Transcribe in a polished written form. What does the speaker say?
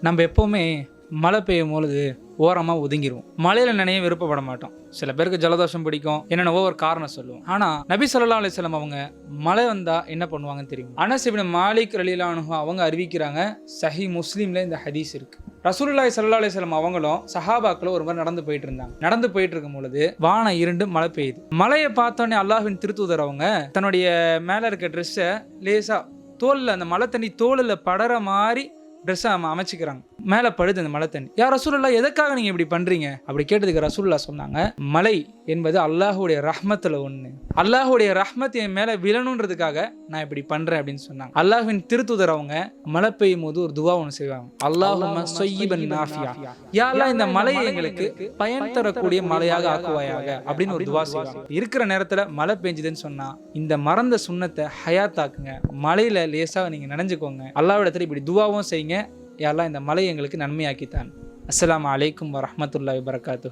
நம்ம எப்போவுமே மழை பெய்யும் பொழுது ஓரமாக ஒதுங்கிடுவோம். மழையில் நினைய விருப்பப்பட மாட்டோம். சில பேருக்கு ஜலதோஷம் பிடிக்கும், என்னென்னவோ ஒரு காரணம் சொல்லுவோம். ஆனால் நபி ஸல்லல்லாஹு அலைஹி வஸல்லம் அவங்க மழை வந்தால் என்ன பண்ணுவாங்கன்னு தெரியும். அனஸ் இப்னு மாலிக் ரலியல்லாஹு அன்ஹு அவங்க அறிவிக்கிறாங்க, சஹீஹ் முஸ்லிம்ல இந்த ஹதீஸ் இருக்கு. ரசூலுல்லாஹி ஸல்லல்லாஹு அலைஹி வஸல்லம் அவங்களும் சஹாபாக்களும் ஒரு மாதிரி நடந்து போயிட்டு இருந்தாங்க. நடந்து போயிட்டு இருக்கும் பொழுது வானம் இருண்டு மழை பெய்யுது. மழையை பார்த்தோன்னே அல்லாஹ்வின் திருத்தூதர் அவங்க தன்னுடைய மேலே இருக்க ட்ரெஸ்ஸை லேசா தோலில், அந்த மழை தண்ணி தோலில் படற மாதிரி ட்ரெஸ்ஸை அமைச்சிக்கிறாங்க. மேலே படுது அந்த மழை தண்ணி. யார் ரசூலுல்லாஹ், எதுக்காக நீங்கள் இப்படி பண்ணுறீங்க அப்படி கேட்டதுக்கு ரசூலுல்லாஹ் சொன்னாங்க, மழை என்பது அல்லாஹுடைய ரஹ்மத்தில் ஒன்று. அல்லாஹுடைய ரஹ்மத் என் மேலே விழணுன்றதுக்காக நான் இப்படி பண்ணுறேன் அப்படின்னு சொன்னாங்க. அல்லாஹ்வின் திருத்தூதர் அவங்க மழை பெய்யும் போது ஒரு துவா ஒன்று செய்வாங்க, அல்லாஹும்ம ஸய்யிபன் நாஃபியா, யா அல்லாஹ் இந்த மழையை எங்களுக்கு பயன் தரக்கூடிய மழையாக ஆக்குவாயாக அப்படின்னு ஒரு துவா செய்வாங்க. இருக்கிற நேரத்தில் மழை பெஞ்சுதுன்னு சொன்னால் இந்த மறந்த சுன்னத்தை ஹயாத்தாக்குங்க. மழையில் லேசாக நீங்கள் நினைஞ்சுக்கோங்க. அல்லாஹ்விடத்தில் இப்படி துவாவும் செய்யுங்க, யா அல்லாஹ் இந்த மலை எங்களுக்கு நன்மையாக்கித்தான். அஸ்ஸலாமு அலைக்கும் வரஹ்மத்துல்லாஹி வபரகாத்துஹு.